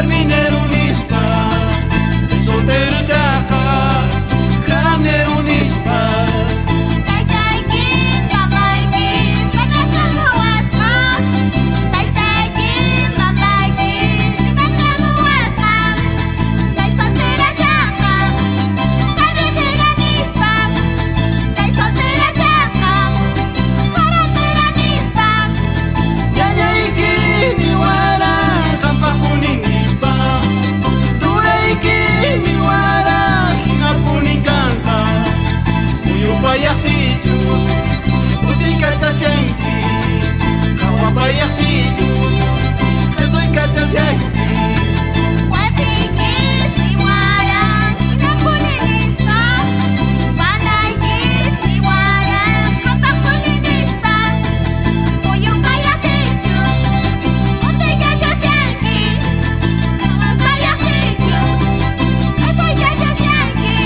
warmineru nispas, el soltero chaqa, jaraneru nispas. Taytaykin, pamaykin, patachamuwasqa. Taytaykin, pamaykin, patachamuwasqa. Kay soltera chaqa, carretera nispa. Kay soltera chaqa, carretera nispa. Yayayki niwara kampakuni nispa, turayki niwara hinapuni kanta. Uyupayaqtillus, utikachasyanki, hawapayaqtillus, esoy kachasyanki. Huepinkis niwara, hinapuni nispa. Panaykis niwara, hapakuni nispa. Uyupayaqtillus, utikachasyanki, hawapayaqtillus, esoy kachasyanki.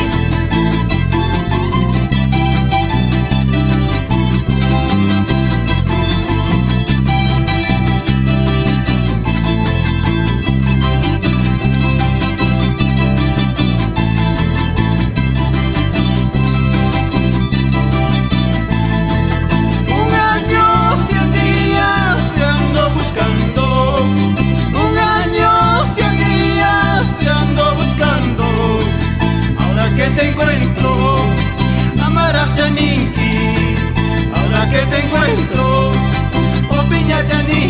Un año, 100 días te ando buscando. Un año, 100 días te ando buscando. Ahora que te encuentro, amarás Chaninki. Ahora que te encuentro, Opiña Chaninki.